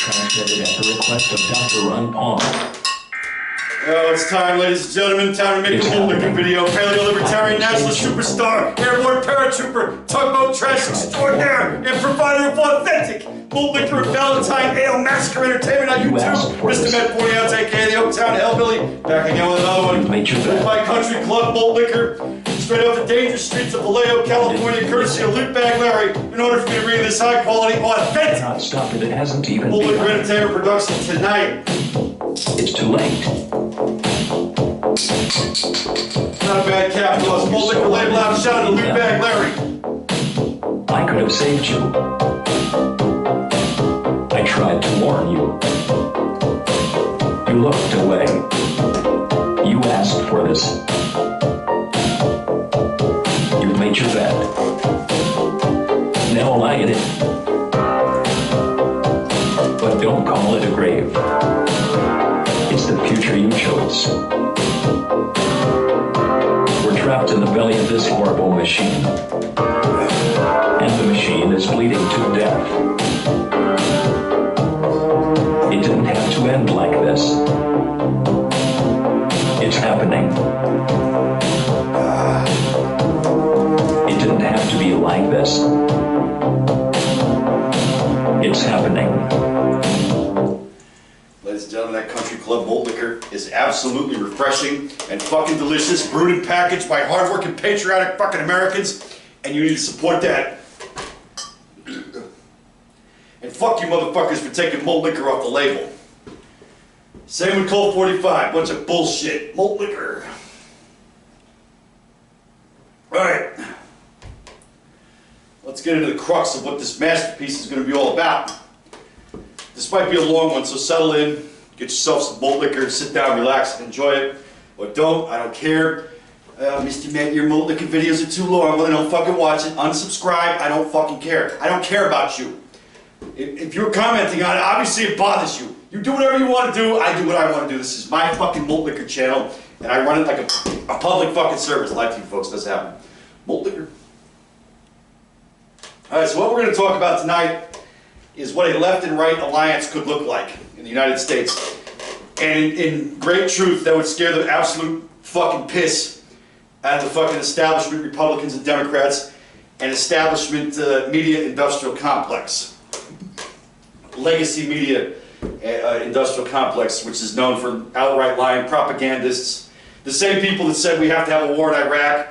transmitted at the request of Dr. Ron Paul. Well, it's time, ladies and gentlemen. Time to make a Malt Liquor video. Paleo-libertarian nationalist superstar, airborne paratrooper, tugboat trash extraordinaire, and provider of authentic Malt Liquor and Valentine Ale Massacre Entertainment on YouTube. Mr. Met 40 Ounce, aka the Oaktown Hellbilly. Back again with another one. My Country Club Malt Liquor. Straight off the dangerous streets of Vallejo, California, courtesy of Loot Bag Larry. In order for me to read this high quality, authentic Malt Liquor Entertainment production tonight. It's too late. Not a bad capitalist. Malt Liquor label out. Shout out to Loot Bag Larry. I could have saved you. I tried to warn you. You looked away. You asked for this. You made your bed. Now lie in it. But don't call it a grave. It's the future you chose. We're trapped in the belly of this horrible machine. And the machine is bleeding to death. It didn't have to end like this. It's happening. It didn't have to be like this. It's happening. Ladies and gentlemen, that Country Club Malt Liquor is absolutely refreshing and fucking delicious, brewed and packaged by hardworking, patriotic fucking Americans, and you need to support that. And fuck you motherfuckers for taking malt liquor off the label. Same with Colt 45, bunch of bullshit. Malt liquor. Alright. Let's get into the crux of what this masterpiece is going to be all about. This might be a long one, so settle in, get yourself some malt liquor, sit down, relax, and enjoy it. Or don't, I don't care. Mr. Matt, your malt liquor videos are too long. Well, then don't fucking watch it. Unsubscribe, I don't fucking care. I don't care about you. If you're commenting on it, obviously it bothers you. You do whatever you want to do, I do what I want to do. This is my fucking malt liquor channel, and I run it like a public fucking service. Life to you folks does happen. Malt liquor. Alright, so what we're going to talk about tonight is what a left and right alliance could look like in the United States. And in great truth, that would scare the absolute fucking piss out of the fucking establishment Republicans and Democrats and establishment media industrial complex. Legacy media industrial complex, which is known for outright lying propagandists. The same people that said we have to have a war in Iraq.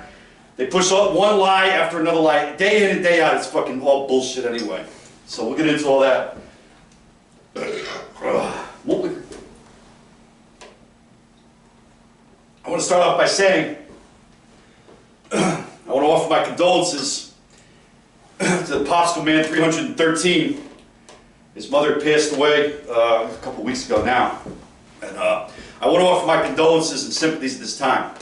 They push out one lie after another lie. Day in and day out, it's fucking all bullshit anyway. So we'll get into all that. I want to start off by saying, I want to offer my condolences to the Popsicle Man 313. His mother passed away a couple weeks ago now. And I want to offer my condolences and sympathies at this time.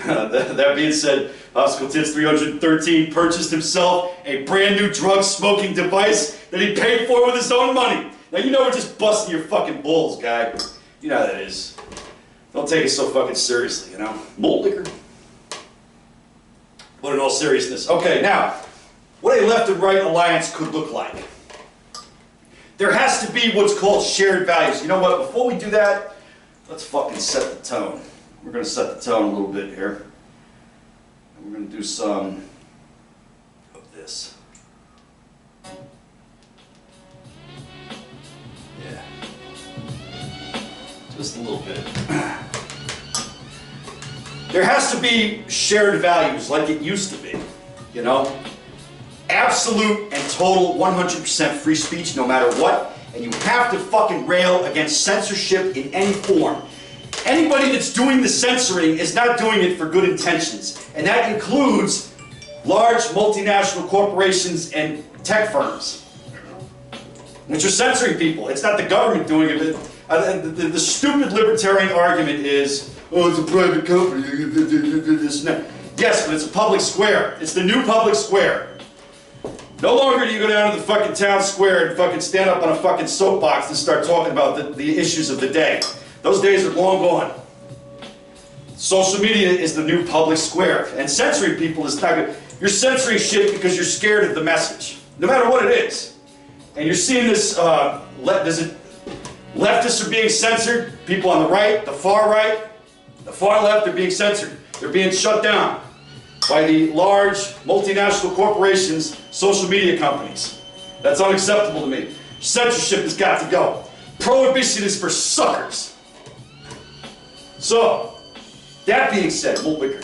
That being said, Popsicle Tits 313 purchased himself a brand new drug smoking device that he paid for with his own money. Now you know we're just busting your fucking balls, guy. You know how that is. Don't take it so fucking seriously, you know? Malt liquor. But in all seriousness. Okay, now, what a left and right alliance could look like. There has to be what's called shared values. You know what, before we do that, let's fucking set the tone. We're going to set the tone a little bit here. And we're going to do some of this. Yeah. Just a little bit. There has to be shared values like it used to be, you know? Absolute and total 100% free speech no matter what, and you have to fucking rail against censorship in any form. Anybody that's doing the censoring is not doing it for good intentions, and that includes large multinational corporations and tech firms, which are censoring people. It's not the government doing it. The stupid libertarian argument is, oh, it's a private company. Yes, but it's a public square. It's the new public square. No longer do you go down to the fucking town square and fucking stand up on a fucking soapbox and start talking about the issues of the day. Those days are long gone. Social media is the new public square, and censoring people is not good. You're censoring shit because you're scared of the message, no matter what it is. and you're seeing this, leftists are being censored, people on the right, the far left are being censored. They're being shut down by the large multinational corporations, social media companies. That's unacceptable to me. Censorship has got to go. Prohibition is for suckers. So, that being said, MALT LIQUOR.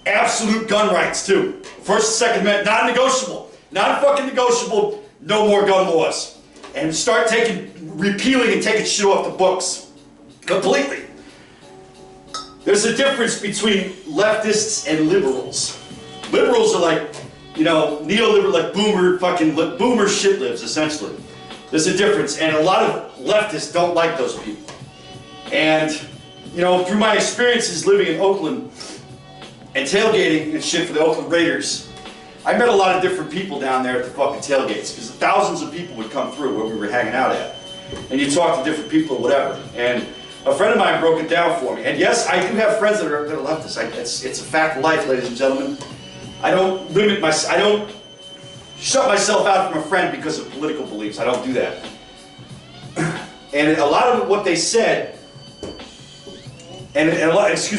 Absolute gun rights, too. First and Second Amendment, non-negotiable. Non-fucking negotiable, no more gun laws. And start repealing and taking shit off the books. Completely. There's a difference between leftists and liberals. Liberals are like, you know, neoliberal, like boomer shit lives, essentially. There's a difference, and a lot of leftists don't like those people. And, you know, through my experiences living in Oakland and tailgating and shit for the Oakland Raiders, I met a lot of different people down there at the fucking tailgates, because thousands of people would come through where we were hanging out at. And you talk to different people or whatever. And a friend of mine broke it down for me. And yes, I do have friends that are leftists. It's a fact of life, ladies and gentlemen. I don't shut myself out from a friend because of political beliefs. I don't do that. And a lot of what they said, a lot of these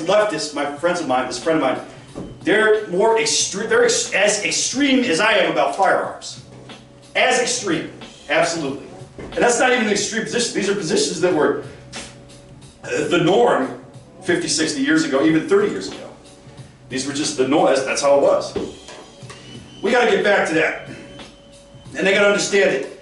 leftists, my friends of mine, this friend of mine, they're more extreme. They're as extreme as I am about firearms. As extreme, absolutely. And that's not even an extreme position. These are positions that were the norm 50, 60 years ago, even 30 years ago. These were just the norm. That's how it was. We got to get back to that. And they got to understand it.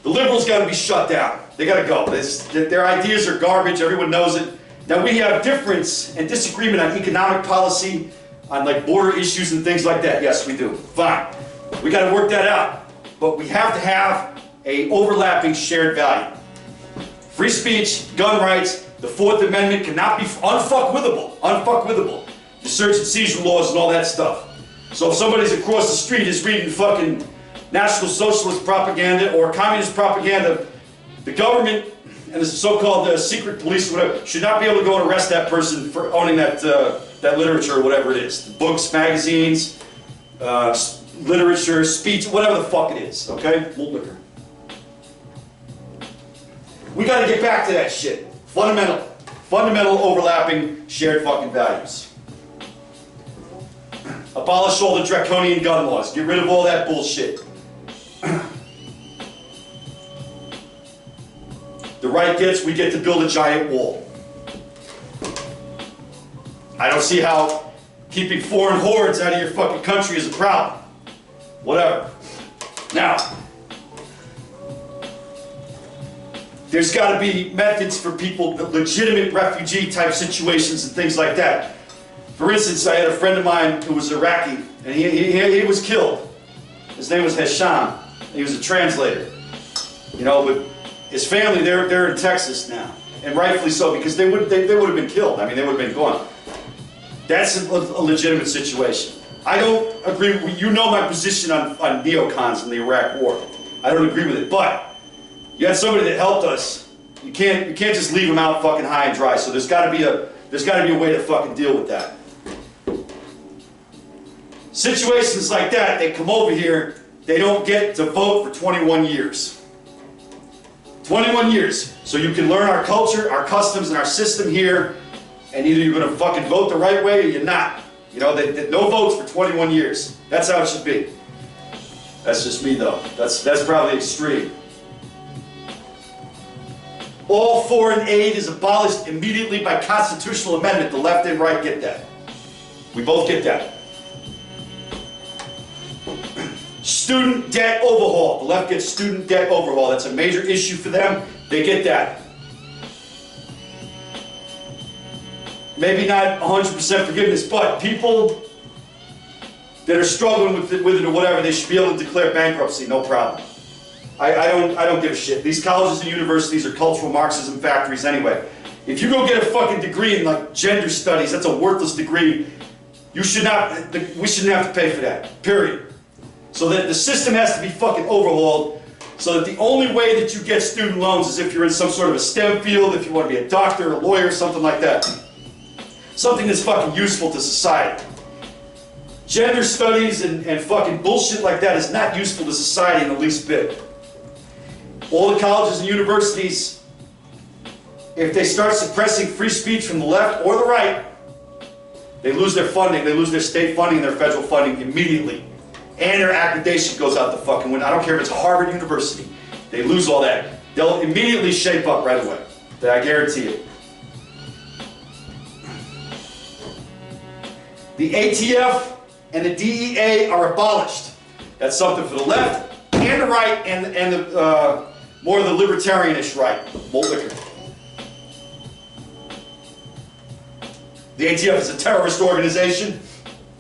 The liberals got to be shut down. They got to go. Their ideas are garbage. Everyone knows it. Now we have difference and disagreement on economic policy, on like border issues and things like that. Yes, we do. Fine. We got to work that out. But we have to have a overlapping shared value. Free speech, gun rights, the Fourth Amendment cannot be unfuckwithable. The search and seizure laws and all that stuff. So if somebody's across the street is reading fucking National Socialist propaganda or communist propaganda, the government and the so-called secret police or whatever should not be able to go and arrest that person for owning that literature or whatever it is. Books, magazines, literature, speech, whatever the fuck it is, okay? MALT LIQUOR. We gotta get back to that shit. Fundamental overlapping shared fucking values. Abolish all the draconian gun laws. Get rid of all that bullshit. The right gets, we get to build a giant wall. I don't see how keeping foreign hordes out of your fucking country is a problem. Whatever. Now, there's got to be methods for people, legitimate refugee type situations and things like that. For instance, I had a friend of mine who was Iraqi, and he was killed. His name was Hesham. He was a translator. You know, but his family, they're in Texas now, and rightfully so, because they would have been killed. I mean, they would have been gone. That's a legitimate situation. I don't agree. You know my position on neocons in the Iraq War. I don't agree with it, but you had somebody that helped us. You can't just leave them out fucking high and dry. So there's got to be a way to fucking deal with that. Situations like that, they come over here, they don't get to vote for 21 years. 21 years. So you can learn our culture, our customs, and our system here, and either you're going to fucking vote the right way or you're not. You know, no votes for 21 years. That's how it should be. That's just me, though. That's probably extreme. All foreign aid is abolished immediately by constitutional amendment. The left and right get that. We both get that. Student debt overhaul. The left gets student debt overhaul. That's a major issue for them. They get that. Maybe not 100% forgiveness, but people that are struggling with it or whatever, they should be able to declare bankruptcy, no problem. I don't give a shit. These colleges and universities are cultural Marxism factories anyway. If you go get a fucking degree in like gender studies, that's a worthless degree. We shouldn't have to pay for that, period. So that the system has to be fucking overhauled, so that the only way that you get student loans is if you're in some sort of a STEM field, if you want to be a doctor, a lawyer, something like that. Something that's fucking useful to society. Gender studies and fucking bullshit like that is not useful to society in the least bit. All the colleges and universities, if they start suppressing free speech from the left or the right, they lose their funding. They lose their state funding and their federal funding immediately. And their accreditation goes out the fucking window. I don't care if it's Harvard University. They lose all that. They'll immediately shape up right away. I guarantee it. The ATF and the DEA are abolished. That's something for the left and the right and the more of the libertarianish right. Malt liquor. The ATF is a terrorist organization.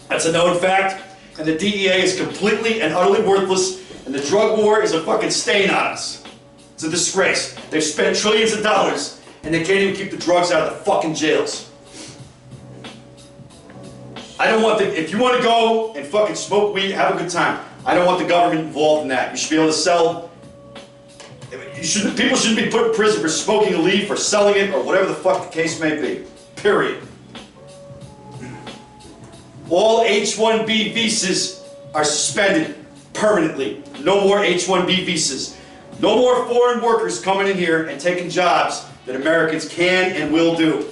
That's a known fact. And the DEA is completely and utterly worthless. And the drug war is a fucking stain on us. It's a disgrace. They've spent trillions of dollars and they can't even keep the drugs out of the fucking jails. I don't want if you want to go and fucking smoke weed, have a good time. I don't want the government involved in that. You should be able to sell. People shouldn't be put in prison for smoking a leaf or selling it or whatever the fuck the case may be. Period. All H-1B visas are suspended permanently. No more H-1B visas. No more foreign workers coming in here and taking jobs that Americans can and will do.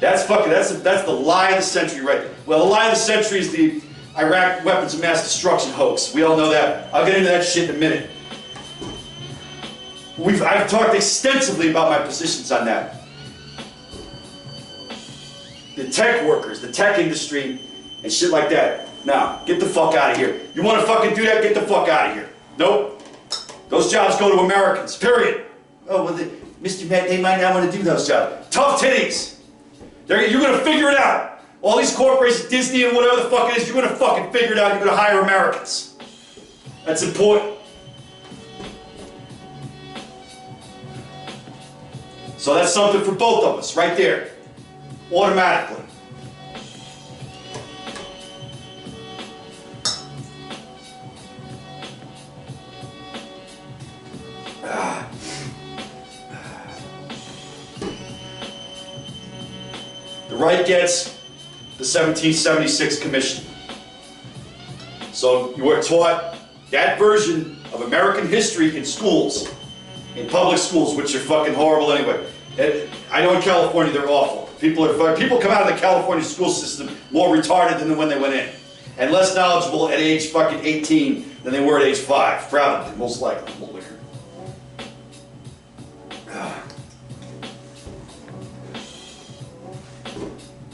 That's the lie of the century right there. Well, the lie of the century is the Iraq weapons of mass destruction hoax. We all know that. I'll get into that shit in a minute. I've talked extensively about my positions on that. The tech workers, the tech industry, and shit like that. Now, get the fuck out of here. You want to fucking do that? Get the fuck out of here. Nope. Those jobs go to Americans, period. Oh, well, Mr. Matt, they might not want to do those jobs. Tough titties. You're going to figure it out. All these corporations, Disney and whatever the fuck it is, you're going to fucking figure it out. You're going to hire Americans. That's important. So that's something for both of us, right there. Automatically. The right gets the 1776 Commission. So you are taught that version of American history in schools, in public schools, which are fucking horrible anyway. I know in California they're awful. People come out of the California school system more retarded than when they went in, and less knowledgeable at age fucking 18 than they were at age 5. Probably, most likely.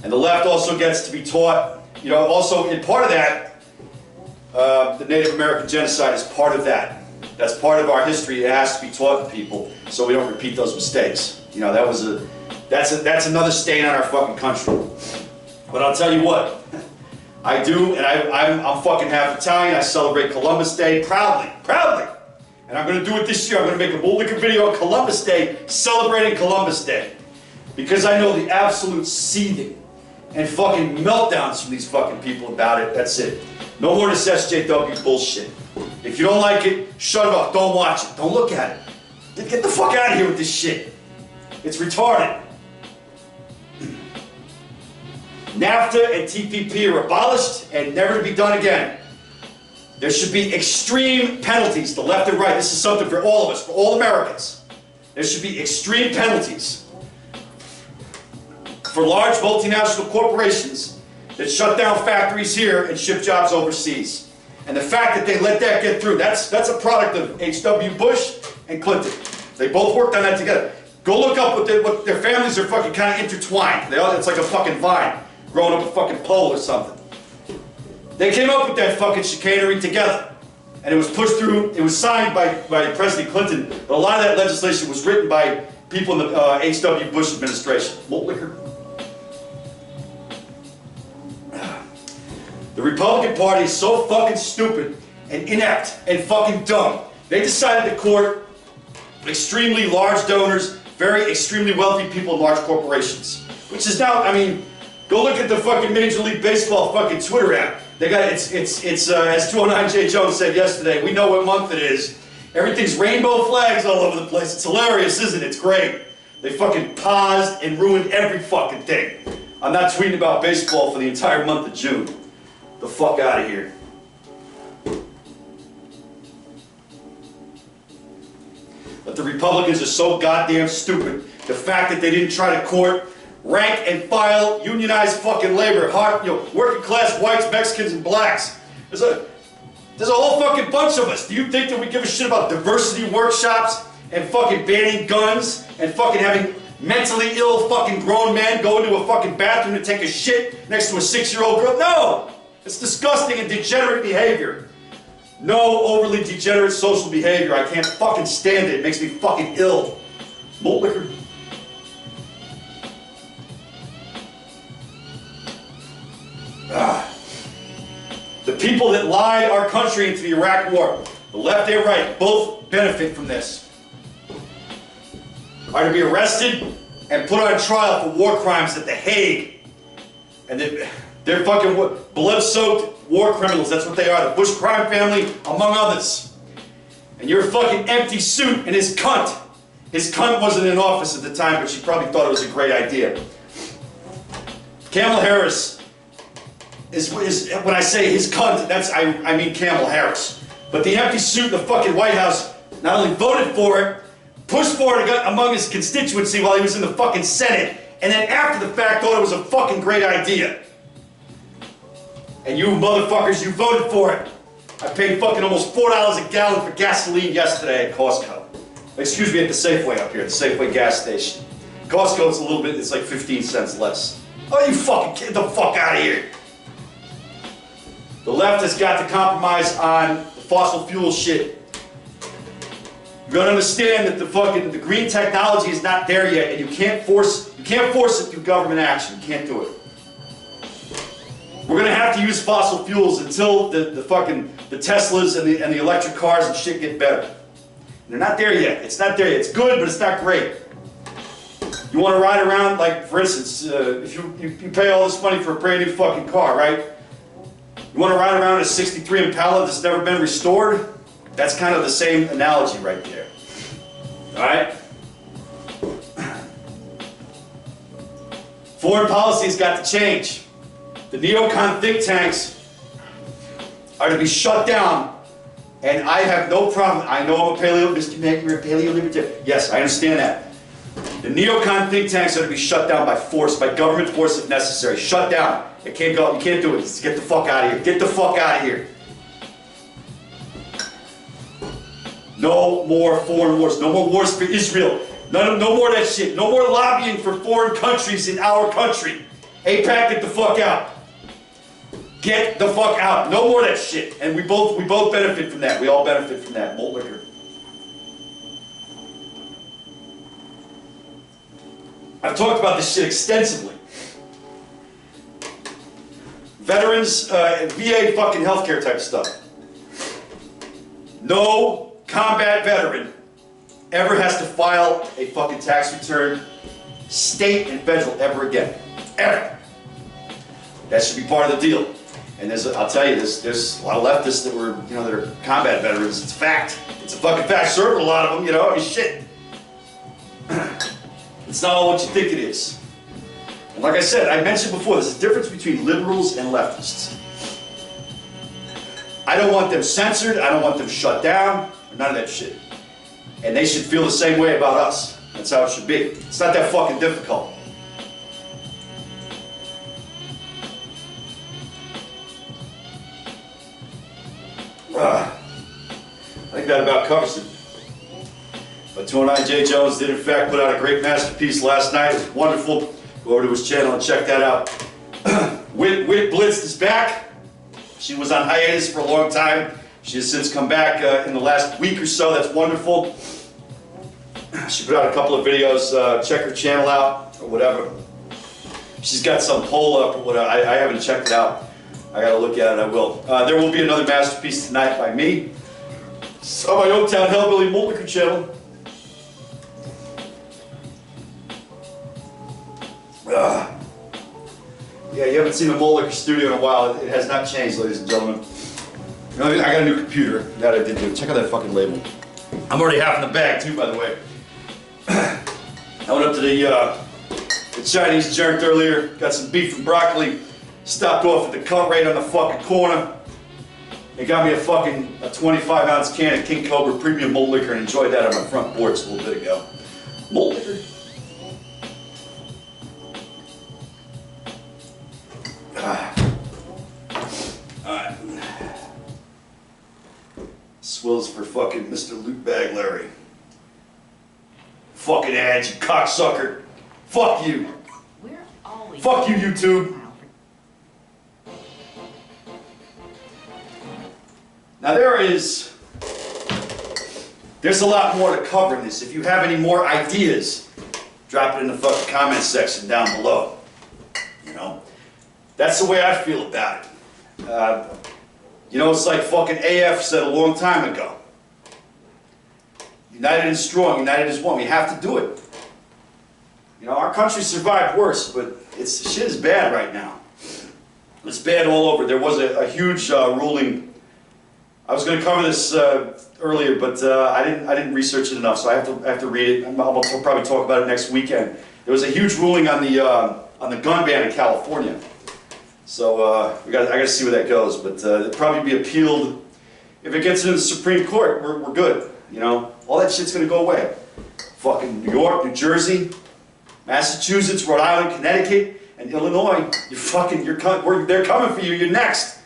And the left also gets to be taught, you know, also in part of that, the Native American genocide is part of that. That's part of our history. It has to be taught to people so we don't repeat those mistakes. You know, that's another stain on our fucking country. But I'll tell you what, I do, and I'm fucking half Italian. I celebrate Columbus Day proudly. And I'm going to do it this year. I'm going to make a Malt Liquor video on Columbus Day, celebrating Columbus Day. Because I know the absolute seething and fucking meltdowns from these fucking people about it. That's it. No more this SJW bullshit. If you don't like it, shut it off. Don't watch it. Don't look at it. Get the fuck out of here with this shit. It's retarded. NAFTA and TPP are abolished and never to be done again. There should be extreme penalties to left and right. This is something for all of us, for all Americans. There should be extreme penalties for large multinational corporations that shut down factories here and ship jobs overseas. And the fact that they let that get through, that's a product of H.W. Bush and Clinton. They both worked on that together. Go look up what their families are fucking kind of intertwined. It's like a fucking vine growing up a fucking pole or something. They came up with that fucking chicanery together. And it was pushed through, it was signed by President Clinton, but a lot of that legislation was written by people in the H.W. Bush administration. Malt liquor. The Republican Party is so fucking stupid and inept and fucking dumb. They decided to court extremely large donors, very extremely wealthy people and large corporations. Which is now, I mean, go look at the fucking Major League Baseball fucking Twitter app. They got, it's as 209J Jones said yesterday, we know what month it is. Everything's rainbow flags all over the place. It's hilarious, isn't it? It's great. They fucking paused and ruined every fucking thing. I'm not tweeting about baseball for the entire month of June. the fuck out of here. But the Republicans are so goddamn stupid. The fact that they didn't try to court rank and file unionized fucking labor, working class whites, Mexicans, and blacks. There's a whole fucking bunch of us. Do you think that we give a shit about diversity workshops and fucking banning guns and fucking having mentally ill fucking grown men go into a fucking bathroom to take a shit next to a 6-year-old girl? No! It's disgusting and degenerate behavior. No overly degenerate social behavior. I can't fucking stand it. It makes me fucking ill. Malt liquor. The people that lied our country into the Iraq War, the left and right, both benefit from this, are to be arrested and put on trial for war crimes at The Hague. And they're fucking blood-soaked war criminals. That's what they are. The Bush crime family, among others. And you're a fucking empty suit and his cunt. His cunt wasn't in office at the time, but she probably thought it was a great idea. Kamala Harris is when I say his cunt, I mean Kamala Harris. But the empty suit in the fucking White House not only voted for it, pushed for it among his constituency while he was in the fucking Senate, and then after the fact thought it was a fucking great idea. And you motherfuckers, you voted for it. I paid fucking almost $4 a gallon for gasoline yesterday at Costco. Excuse me, at the Safeway up here, the Safeway gas station. Costco, it's a little bit, it's like 15 cents less. Oh, you fucking get the fuck out of here. The left has got to compromise on the fossil fuel shit. You gotta understand that the green technology is not there yet, and you can't force it through government action. You can't do it. We're gonna have to use fossil fuels until the Teslas and the electric cars and shit get better. They're not there yet. It's not there yet. It's good, but it's not great. You want to ride around, like for instance, if you pay all this money for a brand new fucking car, right? You want to ride around a '63 Impala that's never been restored? That's kind of the same analogy right there. All right? Foreign policy's got to change. The neocon think tanks are to be shut down, and I have no problem. I know I'm a Mr. Mack, you're a paleo-libertarian. Yes, I understand that. The neocon think tanks are to be shut down by force, by government force if necessary. Shut down. It can't go. You can't do it. Just get the fuck out of here. Get the fuck out of here. No more foreign wars. No more wars for Israel. No more of that shit. No more lobbying for foreign countries in our country. AIPAC, get the fuck out. Get the fuck out. No more of that shit. And we both benefit from that. We all benefit from that. Malt liquor. I've talked about this shit extensively. Veterans, VA fucking healthcare type stuff. No combat veteran ever has to file a fucking tax return, state and federal, ever again. Ever. That should be part of the deal. And I'll tell you, there's a lot of leftists that were, that are combat veterans. It's a fact. It's a fucking fact. Served a lot of them, I mean, shit. It's not all what you think it is. And like I said, I mentioned before, there's a difference between liberals and leftists. I don't want them censored, I don't want them shut down, none of that shit. And they should feel the same way about us. That's how it should be. It's not that fucking difficult. I think that about covers it. But 209 J. Jones did in fact put out a great masterpiece last night. It was wonderful. Go over to his channel and check that out. Wit Blitz is back. She was on hiatus for a long time. She has since come back in the last week or so. That's wonderful. She put out a couple of videos. Check her channel out or whatever. She's got some poll up or whatever. I haven't checked it out. I gotta look at it. I will. There will be another masterpiece tonight by me. It's on my Oaktown Hellbilly Malt Liquor channel. Yeah, you haven't seen the Malt Liquor studio in a while. It has not changed, ladies and gentlemen. I got a new computer. That I did do. Check out that fucking label. I'm already half in the bag too, by the way. I went up to the Chinese joint earlier. Got some beef and broccoli. Stopped off at the cut rate on the fucking corner. They got me a 25-ounce can of King Cobra Premium Malt Liquor and enjoyed that on my front porch a little bit ago. Malt liquor. Alright. Swills for fucking Mr. Loot Bag Larry. Fucking ads, you cocksucker. Fuck you. Fuck you, YouTube. Now there's a lot more to cover in this. If you have any more ideas, drop it in the fucking comment section down below. You know, that's the way I feel about it. You know, it's like fucking AF said a long time ago. United and strong, united as one. We have to do it. You know, our country survived worse, but shit is bad right now. It's bad all over. There was a huge ruling. I was going to cover this earlier, but I didn't research it enough, so I have to read it. I'll probably talk about it next weekend. There was a huge ruling on the gun ban in California. So I got to see where that goes, but it'll probably be appealed. If it gets into the Supreme Court, we're good. You know, all that shit's going to go away. Fucking New York, New Jersey, Massachusetts, Rhode Island, Connecticut, and Illinois. They're coming for you. You're next.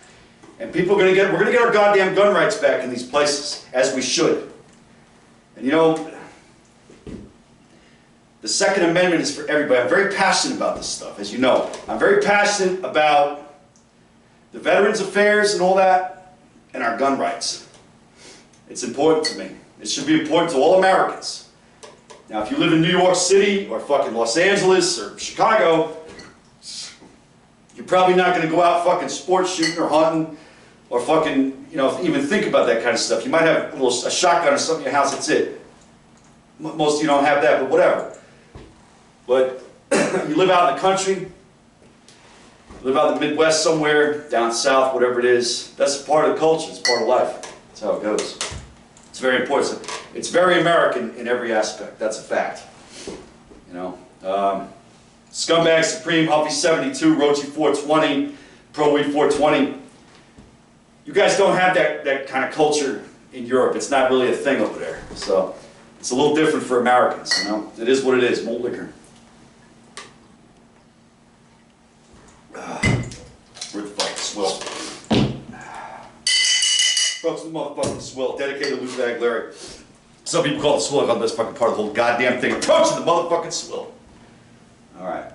And we're gonna get our goddamn gun rights back in these places, as we should. And you know, the Second Amendment is for everybody. I'm very passionate about this stuff, as you know. I'm very passionate about the Veterans Affairs and all that, and our gun rights. It's important to me. It should be important to all Americans. Now, if you live in New York City, or fucking Los Angeles, or Chicago, you're probably not going to go out fucking sports shooting or hunting, or fucking, you know, even think about that kind of stuff. You might have a shotgun or something in your house, that's it. Most of you don't have that, but whatever. But you live out in the country, you live out in the Midwest somewhere, down south, whatever it is, that's part of the culture, it's part of life. That's how it goes. It's very important. It's very American in every aspect, that's a fact. You know, Scumbag Supreme, Huffy 72, Roachy 420, Pro Weed 420. You guys don't have that kind of culture in Europe. It's not really a thing over there. So it's a little different for Americans, you know. It is what it is, malt liquor. Where the fuck, swill. Folks, the motherfucking swill, dedicated to Loot Bag Larry. Some people call it swill, I'm the best fucking part of the whole goddamn thing. Approaching the motherfucking swill. All right.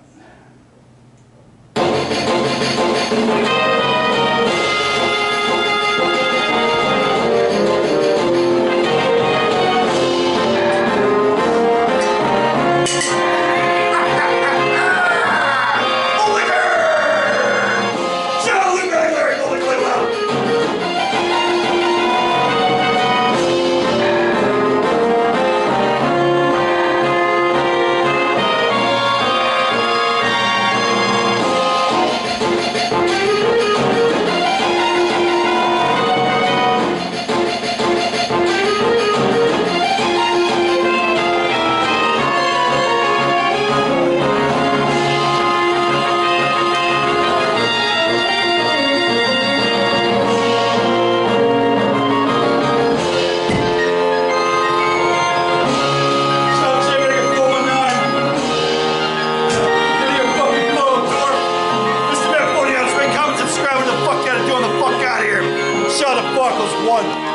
Shut the fuck, was one.